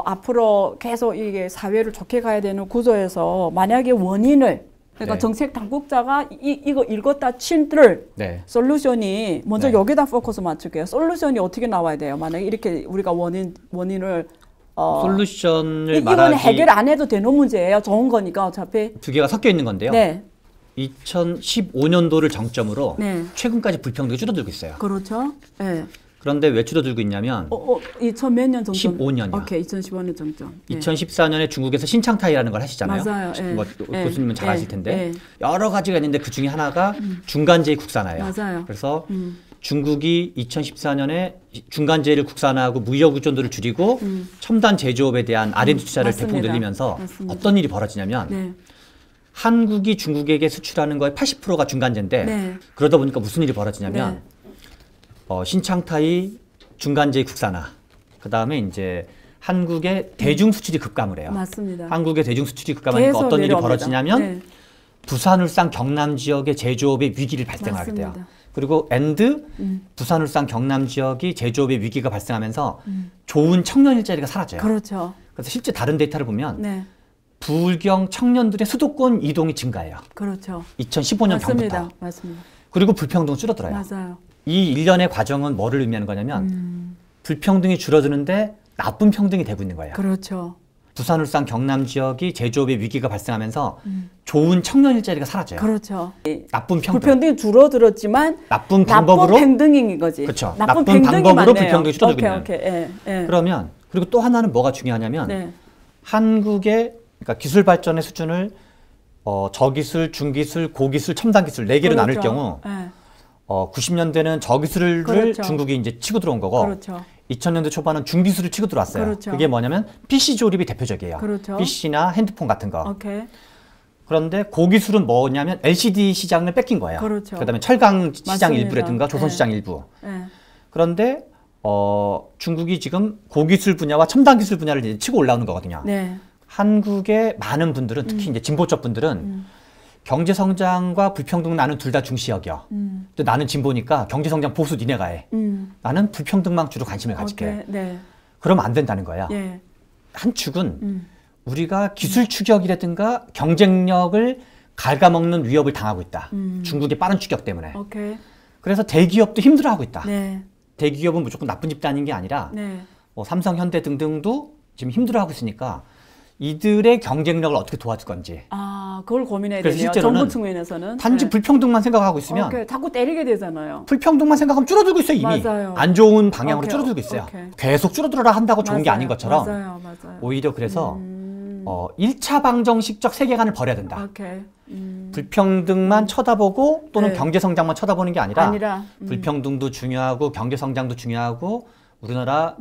앞으로 계속 이게 사회를 좋게 가야 되는 구조에서 만약에 원인을 그러니까 네. 정책 당국자가 이거 읽었다 친들 네. 솔루션이 먼저 네. 여기다 포커스 맞출게요. 솔루션이 어떻게 나와야 돼요? 만약에 이렇게 우리가 원인을 솔루션을 이거는 말하기 해결 안 해도 되는 문제예요. 좋은 거니까 어차피. 두 개가 섞여 있는 건데요. 네, 2015년도를 정점으로 네. 최근까지 불평등이 줄어들고 있어요. 그렇죠. 네. 그런데 왜 줄어들고 있냐면 2000 몇 년 정도? 15년이요. 오케이, 2015년 정도. 2014년에 중국에서 신창타이라는 걸 하시잖아요. 맞아요. 뭐 교수님은 잘 아실 텐데 예. 여러 가지가 있는데 그 중에 하나가 중간재의 국산화예요. 맞아요. 그래서 중국이 2014년에 중간재를 국산화하고 무역 의존도를 줄이고 첨단 제조업에 대한 R&D 투자를 맞습니다. 대폭 늘리면서 맞습니다. 어떤 일이 벌어지냐면 네. 한국이 중국에게 수출하는 거의 80%가 중간재인데 네. 그러다 보니까 무슨 일이 벌어지냐면 신창타이 중간재 국산화, 그 다음에 이제 한국의 대중 수출이 급감을 해요. 맞습니다. 한국의 대중 수출이 급감하니까 어떤 일이 벌어지냐면 네. 부산, 울산, 경남 지역의 제조업의 위기를 발생하게 돼요. 맞습니다. 그리고 부산, 울산, 경남 지역이 제조업의 위기가 발생하면서 좋은 청년 일자리가 사라져요. 그렇죠. 그래서 실제 다른 데이터를 보면 네. 부울경 청년들의 수도권 이동이 증가해요. 그렇죠. 2015년 맞습니다. 병부터. 맞습니다. 그리고 불평등은 줄어들어요. 맞아요. 이 일련의 과정은 뭐를 의미하는 거냐면 불평등이 줄어드는데 나쁜 평등이 되고 있는 거예요. 그렇죠. 부산, 울산, 경남 지역이 제조업의 위기가 발생하면서 좋은 청년 일자리가 사라져요. 그렇죠. 나쁜 평등. 불평등이 줄어들었지만 나쁜 방법으로 나쁜 평등인 거지. 그렇죠. 나쁜 나쁜 방법으로 맞네요. 불평등이 줄어들고 있는. 오케이. 예. 그러면 그리고 또 하나는 뭐가 중요하냐면 네. 한국의 그러니까 기술 발전의 수준을 저기술, 중기술, 고기술, 첨단 기술 네 개로 그렇죠. 나눌 경우 예. 90년대는 저기술을 그렇죠. 중국이 이제 치고 들어온 거고 그렇죠. 2000년대 초반은 중기술을 치고 들어왔어요. 그렇죠. 그게 뭐냐면 PC 조립이 대표적이에요. 그렇죠. PC나 핸드폰 같은 거. 오케이. 그런데 고기술은 뭐냐면 LCD 시장을 뺏긴 거예요. 그렇죠. 그다음에 철강 시장 맞습니다. 일부라든가 조선 네. 시장 일부. 예. 그런데 중국이 지금 고기술 분야와 첨단 기술 분야를 이제 치고 올라오는 거거든요. 네. 한국의 많은 분들은 특히 이제 진보적 분들은 경제 성장과 불평등 나는 둘 다 중시 여겨. 근데 나는 진보니까 경제 성장 보수 니네가 해. 나는 불평등만 주로 관심을 가질게. 오케이. 네. 그러면 안 된다는 거예요. 예. 한 축은 우리가 기술 추격이라든가 경쟁력을 갉아먹는 위협을 당하고 있다. 중국의 빠른 추격 때문에. 오케이. 그래서 대기업도 힘들어하고 있다. 네. 대기업은 무조건 나쁜 집단인 게 아니라 네. 삼성, 현대 등등도 지금 힘들어하고 있으니까 이들의 경쟁력을 어떻게 도와줄 건지. 그걸 고민해야 그래서 되네요. 실제로는 정부 측면에서는. 단지 네. 불평등만 생각하고 있으면 오케이. 자꾸 때리게 되잖아요. 불평등만 생각하면 줄어들고 있어요 이미. 맞아요. 안 좋은 방향으로 오케이. 줄어들고 있어요. 오케이. 계속 줄어들어라 한다고 좋은 게 맞아요. 아닌 것처럼 맞아요. 오히려 그래서 1차 방정식적 세계관을 버려야 된다. 오케이. 불평등만 쳐다보고 또는 네. 경제 성장만 쳐다보는 게 아니라 불평 불평등도 중요하고 경제 성장도 중요하고 우리나라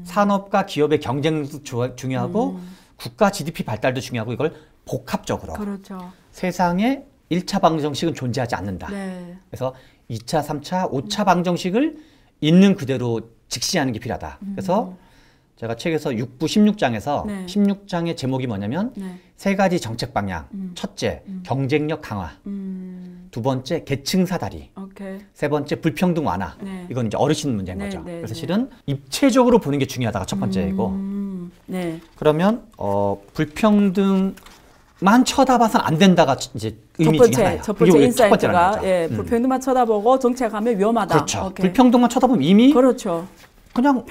산업과 기업의 경쟁도 중요하고 국가 GDP 발달도 중요하고 이걸 복합적으로 그렇죠. 세상에 1차 방정식은 존재하지 않는다. 네. 그래서 2차, 3차, 5차 방정식을 있는 그대로 직시하는 게 필요하다. 그래서 제가 책에서 6부 16장에서 네. 16장의 제목이 뭐냐면 네. 세 가지 정책 방향. 첫째, 경쟁력 강화. 두 번째, 계층 사다리. 오케이. 세 번째, 불평등 완화. 네. 이건 이제 어르신 문제인 네, 거죠. 네, 그래서 네. 실은 입체적으로 보는 게 중요하다가 첫 번째이고. 네. 그러면 불평등만 쳐다봐서는 안 된다가 이제 의미 중에 하나예요. 첫 번째 그게 인사이트가 거죠. 예, 불평등만 쳐다보고 정책하면 위험하다. 그렇죠. 오케이. 불평등만 쳐다보면 이미 그렇죠. 그냥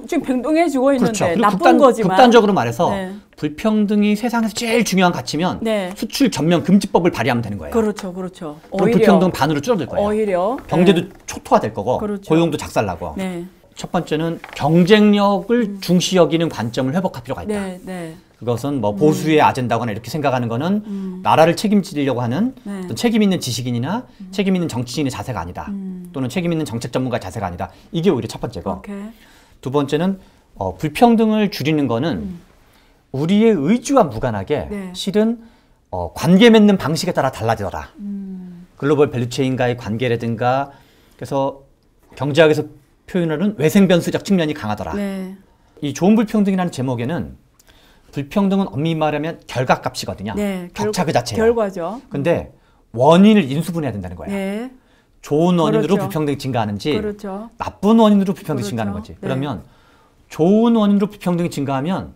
지금 평등해지고 있는데 그렇죠. 그리고 나쁜 거지만 극단적으로 말해서 네. 불평등이 세상에서 제일 중요한 가치면 네. 수출 전면 금지법을 발의하면 되는 거예요. 그렇죠. 그럼 오히려 불평등 반으로 줄어들 거예요. 오히려 경제도 네. 초토화될 거고 그렇죠. 고용도 작살나고. 네. 첫 번째는 경쟁력을 중시 여기는 관점을 회복할 필요가 있다. 네. 네. 그것은 뭐 보수의 아젠다거나 이렇게 생각하는 거는 나라를 책임지려고 하는 네. 어떤 책임 있는 지식인이나 책임 있는 정치인의 자세가 아니다. 또는 책임 있는 정책 전문가의 자세가 아니다. 이게 오히려 첫 번째고. 오케이. 두 번째는 불평등을 줄이는 거는 우리의 의지와 무관하게 네. 실은 관계 맺는 방식에 따라 달라지더라. 글로벌 밸류체인과의 관계라든가 그래서 경제학에서 표현하는 외생변수적 측면이 강하더라. 네. 이 좋은 불평등이라는 제목에는 불평등은 엄밀히 말하면 결과값이거든요. 네. 격차 그 자체예요. 결과죠. 근데 원인을 인수분해해야 된다는 거예요. 네. 좋은 원인으로 그렇죠. 불평등이 증가하는지 그렇죠. 나쁜 원인으로 불평등이 그렇죠. 증가하는 거지. 네. 그러면 좋은 원인으로 불평등이 증가하면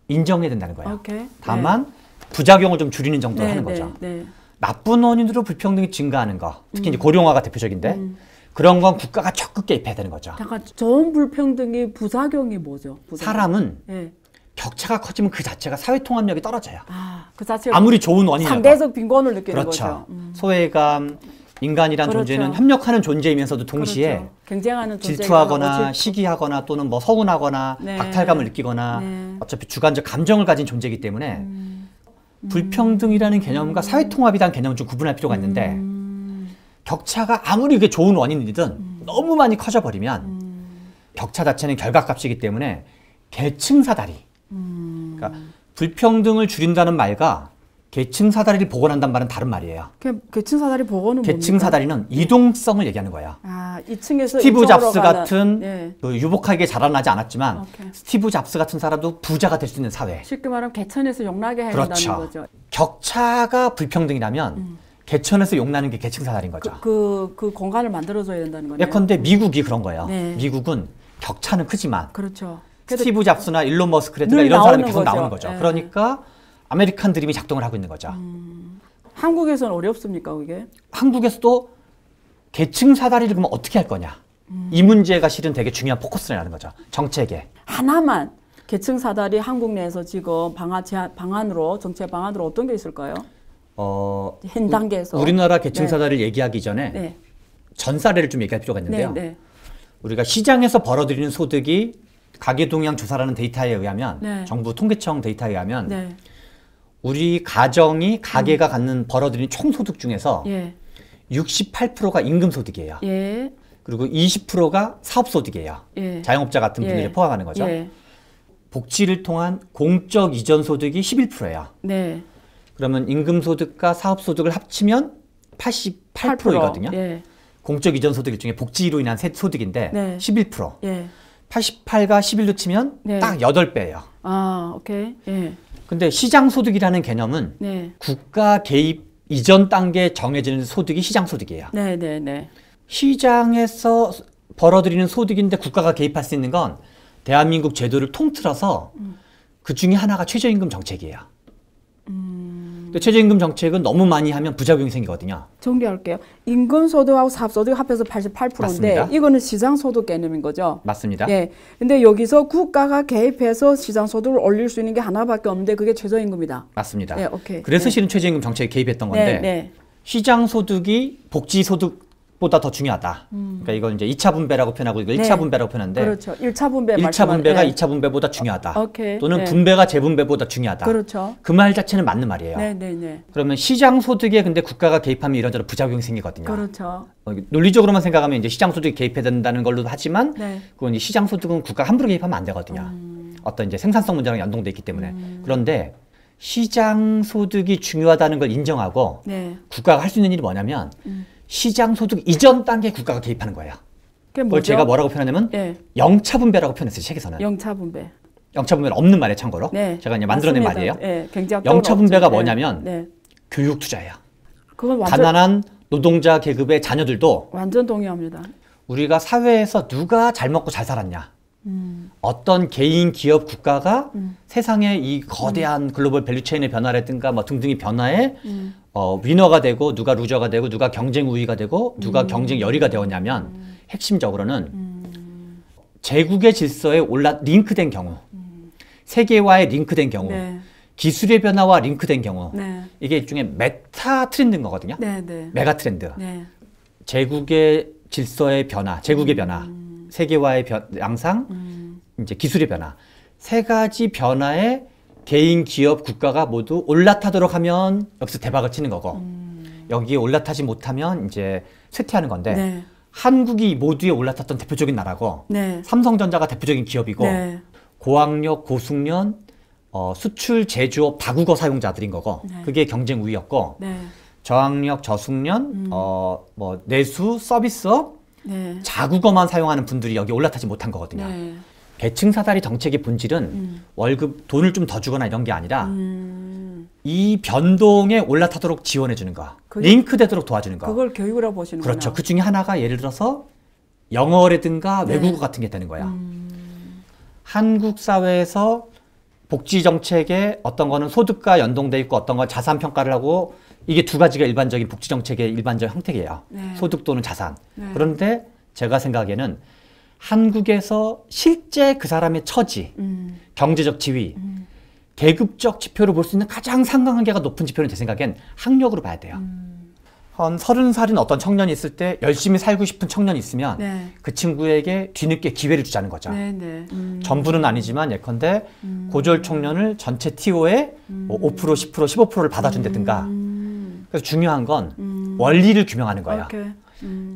인정해야 된다는 거예요. 오케이. 다만 부작용을 좀 줄이는 정도로 네. 하는 네. 거죠. 네. 나쁜 원인으로 불평등이 증가하는 거, 특히 이제 고령화가 대표적인데 그런 건 국가가 적극 개입해야 되는 거죠. 잠깐 좋은 불평등의 부작용이 뭐죠? 사람은 네. 격차가 커지면 그 자체가 사회 통합력이 떨어져요. 그 자체가 아무리 좋은 원인이라도. 상대적 빈곤을 느끼는 그렇죠. 거죠. 소외감, 인간이란 그렇죠. 존재는 협력하는 존재이면서도 동시에 그렇죠. 경쟁하는 질투하거나 시기하거나 또는 뭐 서운하거나 네. 박탈감을 느끼거나 네. 어차피 주관적 감정을 가진 존재이기 때문에 불평등이라는 개념과 사회통합이라는 개념을 좀 구분할 필요가 있는데 격차가 아무리 그게 좋은 원인이든 너무 많이 커져버리면 격차 자체는 결과값이기 때문에 계층 사다리 그러니까 불평등을 줄인다는 말과 계층 사다리를 복원한다는 말은 다른 말이에요. 계층 사다리 복원은 계층 사다리는 이동성을 얘기하는 거예요. 아, 2층에서 스티브 잡스 같은 네. 그 유복하게 자라나지 않았지만 오케이. 스티브 잡스 같은 사람도 부자가 될 수 있는 사회. 쉽게 말하면 개천에서 용나게 해야 그렇죠. 된다는 거죠. 격차가 불평등이라면 개천에서 용나는 게 계층 사다리인 거죠. 그 공간을 만들어줘야 된다는 거네요. 예컨대 미국이 그런 거예요. 네. 미국은 격차는 크지만 그렇죠. 스티브 잡스나 일론 머스크라든가 늘 이런 사람이 나오는 계속 거죠. 나오는 거죠. 네. 그러니까 아메리칸 드림이 작동을 하고 있는 거죠. 한국에서는 어렵습니까, 그게? 한국에서도 계층 사다리를 그러면 어떻게 할 거냐. 이 문제가 실은 되게 중요한 포커스라는 거죠. 정책에. 하나만 계층 사다리 한국 내에서 지금 방안으로 정책 방안으로 어떤 게 있을까요? 현 단계에서 우리나라 계층 네. 사다리를 얘기하기 전에 네. 전 사례를 좀 얘기할 필요가 있는데요. 네, 네. 우리가 시장에서 벌어들이는 소득이 가계동향 조사라는 데이터에 의하면 네. 정부 통계청 데이터에 의하면 네. 우리 가정이 가계가 갖는 벌어들이는 총 소득 중에서 예. 68%가 임금 소득이에요. 예. 그리고 20%가 사업 소득이에요. 예. 자영업자 같은 예. 분들이 포함하는 거죠. 예. 복지를 통한 공적 이전 소득이 11%예요. 네. 그러면 임금 소득과 사업 소득을 합치면 88%이거든요. 예. 공적 이전 소득 중에 복지로 인한 소득인데 네. 11%. 예. 88과 11로 치면 네. 딱 8배예요. 아, 오케이. 예. 근데 시장 소득이라는 개념은 네. 국가 개입 이전 단계에 정해지는 소득이 시장 소득이에요. 네, 네, 네. 시장에서 벌어들이는 소득인데 국가가 개입할 수 있는 건 대한민국 제도를 통틀어서 그 중에 하나가 최저임금 정책이에요. 근데 최저임금 정책은 너무 많이 하면 부작용이 생기거든요. 정리할게요. 임금소득하고 사업소득 합해서 88%인데 맞습니다. 이거는 시장소득 개념인 거죠. 맞습니다. 예. 근데 여기서 국가가 개입해서 시장소득을 올릴 수 있는 게 하나밖에 없는데 그게 최저임금이다. 맞습니다. 예, 오케이. 그래서 네. 실은 최저임금 정책에 개입했던 건데 네, 네. 시장 소득이 복지 소득보다 더 중요하다. 그러니까 이걸 이제 2차 분배라고 표현하고 이걸 1차 네. 분배라고 표현하는데 그렇죠. 1차 분배 1차 분배가 네. 2차 분배보다 중요하다. 오케이. 또는 네. 분배가 재분배보다 중요하다. 그렇죠. 그 말 자체는 맞는 말이에요. 네, 네, 네. 그러면 시장 소득에 근데 국가가 개입하면 이런저런 부작용이 생기거든요. 그렇죠. 논리적으로만 생각하면 이제 시장 소득이 개입해야 된다는 걸로도 하지만 네. 그건 이제 시장 소득은 국가가 함부로 개입하면 안 되거든요. 어떤 이제 생산성 문제랑 연동돼 있기 때문에. 그런데 시장 소득이 중요하다는 걸 인정하고 네. 국가가 할 수 있는 일이 뭐냐면 시장 소득 이전 단계에 국가가 개입하는 거예요. 그게 그걸 뭐죠? 제가 뭐라고 표현하냐면 예. 영차 분배라고 표현했어요. 책에서는. 영차 분배. 영차 분배는 없는 말이에요. 참고로. 네. 제가 이제 만들어낸 맞습니다. 말이에요. 예. 경제학 영차 분배가 없죠. 뭐냐면 네. 교육 투자예요. 그건 완전 가난한 노동자 계급의 자녀들도 완전 동의합니다. 우리가 사회에서 누가 잘 먹고 잘 살았냐. 어떤 개인 기업 국가가 세상의 이 거대한 글로벌 밸류체인의 변화라든가 뭐 등등의 변화에 위너가 되고 누가 루저가 되고 누가 경쟁 우위가 되고 누가 경쟁 열의가 되었냐면 핵심적으로는 제국의 질서에 링크된 경우 세계와의 링크된 경우 네. 기술의 변화와 링크된 경우 네. 이게 일종의 메타 트렌드인 거거든요. 네, 네. 메가 트렌드. 네. 제국의 질서의 변화, 제국의 변화, 세계화의 양상, 이제 기술의 변화. 세 가지 변화에 개인, 기업, 국가가 모두 올라타도록 하면 여기서 대박을 치는 거고 여기에 올라타지 못하면 이제 쇠퇴하는 건데 네. 한국이 모두에 올라탔던 대표적인 나라고 네. 삼성전자가 대표적인 기업이고 네. 고학력, 고숙련, 수출, 제조업, 다국어 사용자들인 거고 네. 그게 경쟁 우위였고 네. 저학력, 저숙련, 뭐 내수, 서비스업, 네. 자국어만 사용하는 분들이 여기 올라타지 못한 거거든요. 네. 계층 사다리 정책의 본질은 월급, 돈을 좀 더 주거나 이런 게 아니라 이 변동에 올라타도록 지원해 주는 거, 링크되도록 도와주는 거. 그걸 교육이라고 보시는구나. 그렇죠. 그 중에 하나가 예를 들어서 영어라든가 네. 외국어 같은 게 되는 거예요. 한국 사회에서 복지 정책에 어떤 거는 소득과 연동돼 있고 어떤 건 자산 평가를 하고 이게 두 가지가 일반적인 복지 정책의 일반적 형태예요. 네. 소득 또는 자산. 네. 그런데 제가 생각에는 한국에서 실제 그 사람의 처지, 경제적 지위, 계급적 지표를 볼 수 있는 가장 상관관계가 높은 지표는 제 생각엔 학력으로 봐야 돼요. 한 30살인 어떤 청년이 있을 때 열심히 살고 싶은 청년이 있으면 네. 그 친구에게 뒤늦게 기회를 주자는 거죠. 네, 네. 전부는 아니지만 예컨대 고졸 청년을 전체 TO에 뭐 5%, 10%, 15%를 받아준다든가. 그래서 중요한 건 원리를 규명하는 거예요. 오케이.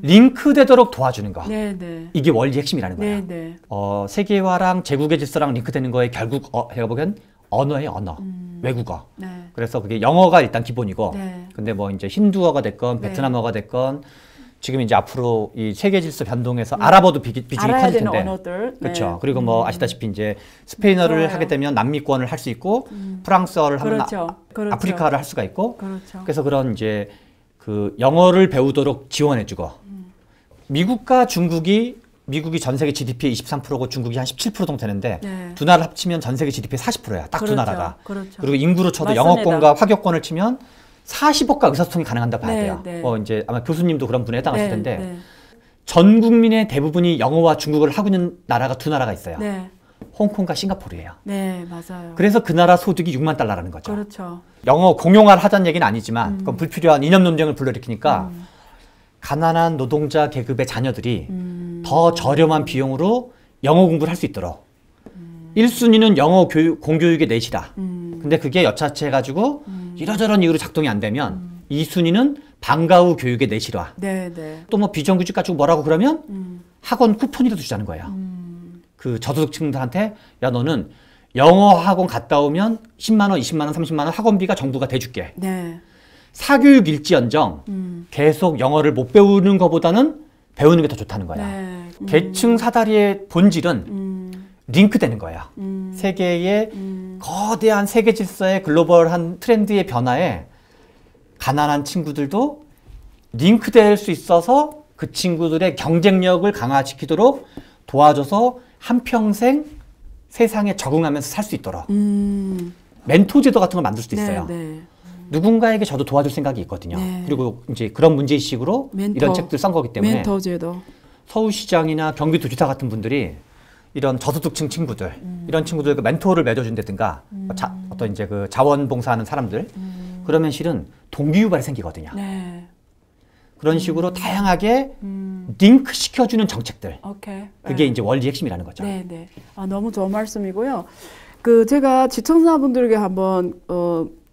링크되도록 도와주는 거. 네, 네. 이게 원리의 핵심이라는 거예요. 네, 네. 세계화랑 제국의 질서랑 링크되는 거에 결국 제가 보기엔 언어예요, 언어. 외국어. 네. 그래서 그게 영어가 일단 기본이고, 네. 근데 뭐 이제 힌두어가 됐건 네. 베트남어가 됐건 지금 이제 앞으로 이 세계 질서 변동에서 아랍어도 비중이 알아야 커질 되는 텐데, 언어들. 네. 그렇죠. 그리고 뭐 아시다시피 이제 스페인어를 좋아요. 하게 되면 남미권을 할 수 있고, 프랑스어를 하면 그렇죠. 그렇죠. 아프리카를 할 수가 있고, 그렇죠. 그래서 그런 이제 그 영어를 배우도록 지원해주고, 미국과 중국이 미국이 전 세계 GDP의 23%고 중국이 한 17% 정도 되는데 네. 두 나라 합치면 전 세계 GDP의 40%야. 딱 두 그렇죠. 나라가. 그렇죠. 그리고 인구로 쳐도 맞습니다. 영어권과 화교권을 치면 40억과 의사소통이 가능한다 봐야 네, 돼요. 네. 이제 아마 교수님도 그런 분에 해당하실 네, 텐데 네. 전 국민의 대부분이 영어와 중국어를 하고 있는 나라가 두 나라가 있어요. 네. 홍콩과 싱가포르예요. 네, 맞아요. 그래서 그 나라 소득이 6만 달러라는 거죠. 그렇죠. 영어 공용화를 하자는 얘기는 아니지만 그건 불필요한 이념 논쟁을 불러일으키니까 가난한 노동자 계급의 자녀들이 더 저렴한 비용으로 영어 공부를 할 수 있도록 1순위는 영어 공교육의 넷이다. 근데 그게 여차치해가지고 이러저런 이유로 작동이 안 되면 2순위는 방과 후 교육의 넷이라. 네, 네. 또 뭐 비정규직 가지고 뭐라고 그러면 학원 쿠폰이라도 주자는 거예요. 그 저소득층들한테 야 너는 영어 학원 갔다 오면 10만 원, 20만 원, 30만 원 학원비가 정부가 대줄게. 네. 사교육일지언정 계속 영어를 못 배우는 것보다는 배우는 게 더 좋다는 거야. 네. 계층 사다리의 본질은 링크되는 거예요. 세계의 거대한 세계 질서의 글로벌한 트렌드의 변화에 가난한 친구들도 링크될 수 있어서 그 친구들의 경쟁력을 강화시키도록 도와줘서 한평생 세상에 적응하면서 살 수 있도록 멘토 제도 같은 걸 만들 수도 있어요. 네, 네. 누군가에게 저도 도와줄 생각이 있거든요. 네. 그리고 이제 그런 문제의식으로 이런 책들 쓴 거기 때문에 멘토 제도. 서울시장이나 경기도지사 같은 분들이 이런 저소득층 친구들, 이런 친구들과 멘토를 맺어준다든가 어떤 이제 그 자원봉사하는 사람들 그러면 실은 동기유발이 생기거든요. 네. 그런 식으로 다양하게 링크 시켜주는 정책들. 오케이. 그게 이제 원리 핵심이라는 거죠. 네, 네. 아, 너무 좋은 말씀이고요. 제가 시청자분들에게 한번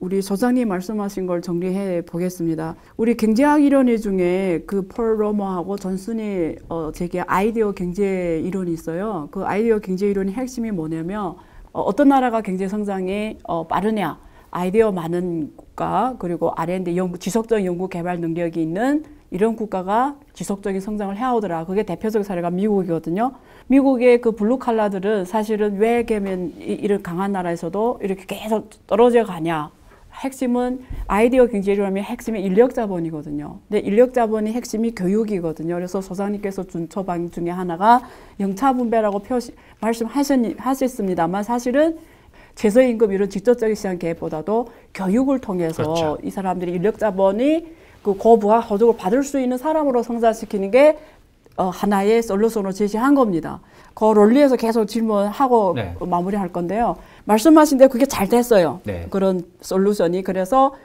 우리 소장님 말씀하신 걸 정리해 보겠습니다. 우리 경제학 이론의 중에 폴 로머하고 존슨이 제기한 아이디어 경제 이론이 있어요. 그 아이디어 경제 이론의 핵심이 뭐냐면 어떤 나라가 경제 성장이 빠르냐, 아이디어 많은 국가 그리고 R&D 지속적인 연구 개발 능력이 있는 이런 국가가 지속적인 성장을 해오더라. 그게 대표적 사례가 미국이거든요. 미국의 그 블루 칼라들은 사실은 왜 걔면 이런 강한 나라에서도 이렇게 계속 떨어져 가냐. 핵심은 아이디어 경제이론의 핵심이 인력 자본이거든요. 근데 인력 자본의 핵심이 교육이거든요. 그래서 소장님께서 준 처방 중에 하나가 영차 분배라고 말씀하셨습니다만 사실은 최저임금 이런 직접적인 시장 개입보다도 교육을 통해서 그렇죠. 이 사람들이 인력 자본이 그 고부가 소득을 받을 수 있는 사람으로 성장시키는 게 하나의 솔루션으로 제시한 겁니다. 그 논리에서 계속 질문하고 네. 마무리할 건데요. 말씀하신 대로 그게 잘 됐어요. 네. 그런 솔루션이. 그래서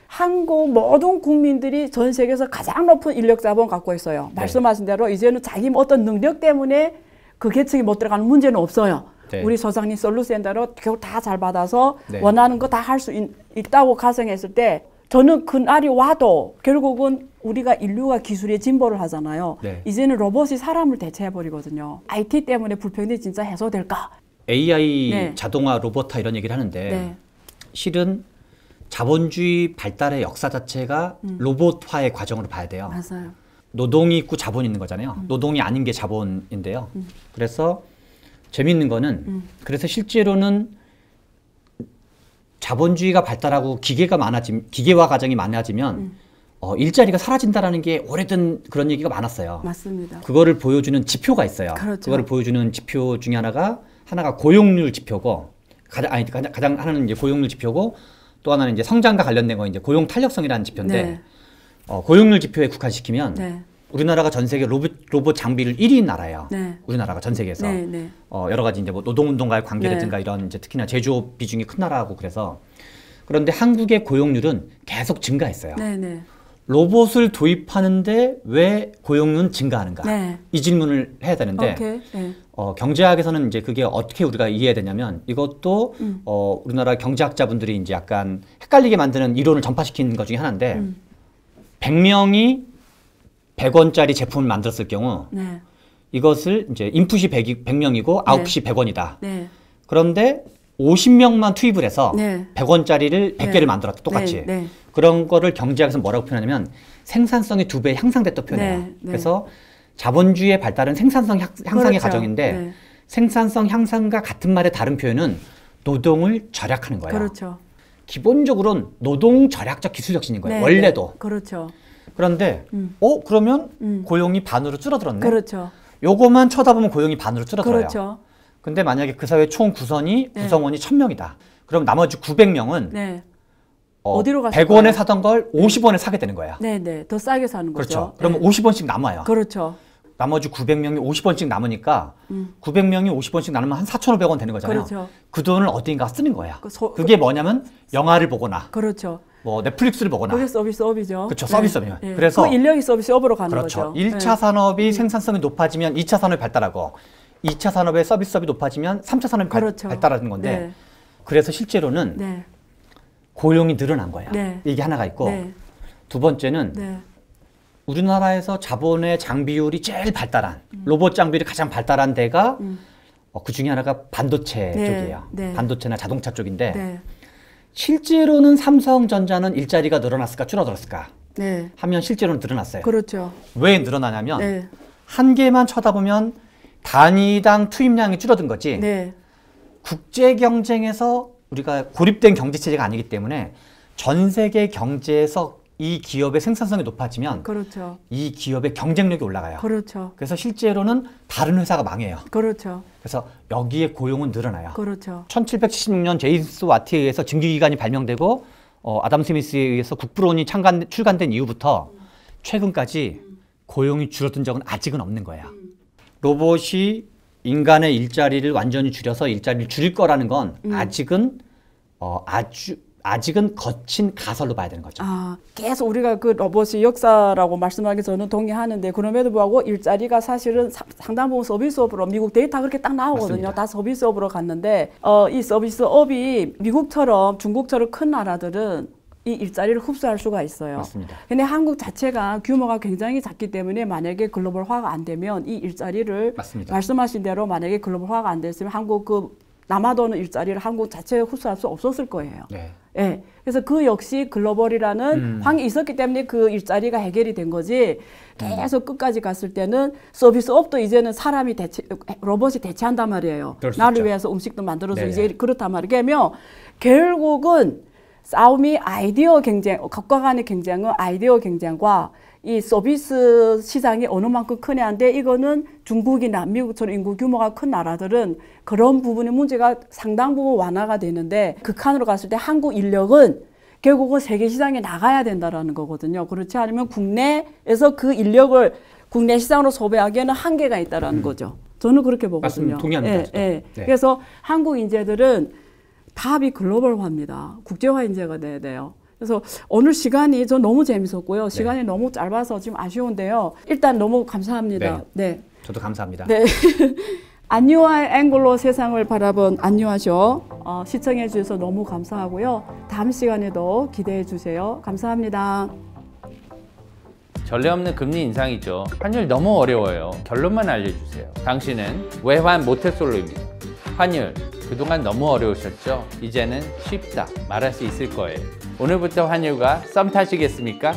한국 모든 국민들이 전 세계에서 가장 높은 인력 자본 갖고 있어요. 네. 말씀하신 대로 이제는 자기 어떤 능력 때문에 그 계층이 못 들어가는 문제는 없어요. 네. 우리 소장님 솔루션대로 결국 다 잘 받아서 네. 원하는 거 다 할 수 있다고 가정했을 때 저는 그날이 와도 결국은 우리가 인류가 기술의 진보를 하잖아요. 네. 이제는 로봇이 사람을 대체해버리거든요. IT 때문에 불평등이 진짜 해소될까? AI, 네. 자동화, 로봇화 이런 얘기를 하는데 네. 실은 자본주의 발달의 역사 자체가 로봇화의 과정으로 봐야 돼요. 맞아요. 노동이 있고 자본이 있는 거잖아요. 노동이 아닌 게 자본인데요. 그래서 재미있는 거는 그래서 실제로는 자본주의가 발달하고 기계화 과정이 많아지면 일자리가 사라진다라는 게 오래된 그런 얘기가 많았어요. 맞습니다. 그거를 보여주는 지표가 있어요. 그렇죠. 그거를 보여주는 지표 중에 하나가 고용률 지표고 가장 하나는 이제 고용률 지표고 또 하나는 이제 성장과 관련된 거 이제 고용 탄력성이라는 지표인데 네. 고용률 지표에 국한시키면 네. 우리나라가 전 세계 로봇 장비를 1위인 나라예요. 네. 우리나라가 전 세계에서 네, 네. 여러 가지 이제 뭐 노동운동가의 관계라든가 이런 이제 특히나 제조업 비중이 큰 나라고 그래서 그런데 한국의 고용률은 계속 증가했어요. 네, 네. 로봇을 도입하는데 왜 고용은 증가하는가? 네. 이 질문을 해야 되는데 네. 경제학에서는 이제 그게 어떻게 우리가 이해해야 되냐면 이것도 우리나라 경제학자분들이 이제 약간 헷갈리게 만드는 이론을 전파시키는 것 중에 하나인데 100명이 100원짜리 제품을 만들었을 경우 네. 이것을 이제 인풋이 100명이고 아웃풋이 100원이다. 네. 그런데 50명만 투입을 해서 네. 100원짜리를 100개를 네. 만들었다. 똑같이. 네. 네. 그런 거를 경제학에서 뭐라고 표현하냐면 생산성이 2배 향상됐다고 표현해요. 네. 네. 그래서 자본주의의 발달은 생산성 향상의 그렇죠. 과정인데 네. 생산성 향상과 같은 말의 다른 표현은 노동을 절약하는 거예요. 그렇죠. 기본적으로는 노동 절약적 기술 혁신인 거예요. 네. 원래도. 네. 그렇죠. 그런데 그러면 고용이 반으로 줄어들었네. 그렇죠. 요거만 쳐다보면 고용이 반으로 줄어들어요. 그렇죠. 근데 만약에 그 사회 총 구성원이 네. 1000명이다. 그럼 나머지 900명은 네. 어디로 갔을 100원에 거예요? 사던 걸 50원에 사게 되는 거야. 네, 네. 더 싸게 사는 거죠. 그렇죠. 그러면 네. 50원씩 남아요. 그렇죠. 나머지 900명이 50원씩 남으니까 900명이 50원씩 나누면 한 4,500원 되는 거잖아요. 그렇죠. 그 돈을 어딘가 쓰는 거야. 그 그게 뭐냐면 영화를 보거나 그렇죠. 뭐 넷플릭스를 보거나. 그게 서비스업이죠. 그렇죠. 서비스업이요. 네. 그래서 그 인력이 서비스업으로 가는 그렇죠. 거죠. 1차 산업이 생산성이 높아지면 2차 산업이 발달하고 2차 산업의 서비스업이 높아지면 3차 산업이 그렇죠. 발달하는 건데 네. 그래서 실제로는 네. 고용이 늘어난 거예요. 네. 이게 하나가 있고 네. 두 번째는 네. 우리나라에서 자본의 장비율이 제일 발달한 로봇 장비율이 가장 발달한 데가 그 중에 하나가 반도체 네. 쪽이에요. 네. 반도체나 자동차 쪽인데 네. 실제로는 삼성전자는 일자리가 늘어났을까 줄어들었을까 네. 하면 실제로는 늘어났어요. 그렇죠. 왜 늘어나냐면 네. 한 개만 쳐다보면 단위당 투입량이 줄어든 거지 네. 국제 경쟁에서 우리가 고립된 경제 체제가 아니기 때문에 전 세계 경제에서 이 기업의 생산성이 높아지면 그렇죠. 이 기업의 경쟁력이 올라가요. 그렇죠. 그래서 실제로는 다른 회사가 망해요. 그렇죠. 그래서 여기에 고용은 늘어나요. 그렇죠. 1776년 제임스 와트에 의해서 증기기관이 발명되고 아담 스미스에 의해서 국부론이 출간된 이후부터 최근까지 고용이 줄어든 적은 아직은 없는 거예요. 로봇이 인간의 일자리를 완전히 줄여서 일자리를 줄일 거라는 건 아직은 거친 가설로 봐야 되는 거죠. 아, 계속 우리가 그 로봇이 역사라고 말씀하기 저는 동의하는데 그럼에도 불구하고 일자리가 사실은 상당 부분 서비스업으로 미국 데이터 그렇게 딱 나오거든요. 맞습니다. 다 서비스업으로 갔는데 이 서비스업이 미국처럼 중국처럼 큰 나라들은 이 일자리를 흡수할 수가 있어요. 맞습니다. 근데 한국 자체가 규모가 굉장히 작기 때문에 만약에 글로벌화가 안 되면 이 일자리를 맞습니다. 말씀하신 대로 만약에 글로벌화가 안 됐으면 한국 그 남아도는 일자리를 한국 자체에 흡수할 수 없었을 거예요. 네. 예. 그래서 그 역시 글로벌이라는 환경이 있었기 때문에 그 일자리가 해결이 된 거지. 계속 끝까지 갔을 때는 서비스업도 이제는 사람이 로봇이 대체한단 말이에요. 그럴 수 나를 있죠. 위해서 음식도 만들어서 네네. 이제 그렇단 말이에요. 그러면 결국은 싸움이 아이디어 경쟁, 국가 간의 경쟁은 아이디어 경쟁과 이 서비스 시장이 어느 만큼 크냐인데 이거는 중국이나 미국처럼 인구 규모가 큰 나라들은 그런 부분의 문제가 상당 부분 완화가 되는데 극한으로 갔을 때 한국 인력은 결국은 세계 시장에 나가야 된다라는 거거든요. 그렇지 않으면 국내에서 그 인력을 국내 시장으로 소비하기에는 한계가 있다라는 거죠. 저는 그렇게 보거든요. 맞습니다. 동의합니다. 예, 예. 네. 그래서 한국 인재들은 답이 글로벌화입니다. 국제화 인재가 돼야 돼요. 그래서 오늘 시간이 저 너무 재밌었고요. 시간이 네. 너무 짧아서 지금 아쉬운데요. 일단 너무 감사합니다. 네. 저도 감사합니다. 네. 안유아의 앵글로 세상을 바라본 안유아쇼 시청해 주셔서 너무 감사하고요. 다음 시간에도 기대해 주세요. 감사합니다. 전례 없는 금리 인상이죠. 환율 너무 어려워요. 결론만 알려주세요. 당신은 외환 모태솔로입니다. 환율 그동안 너무 어려우셨죠? 이제는 쉽다 말할 수 있을 거예요. 오늘부터 환율과 썸 타시겠습니까?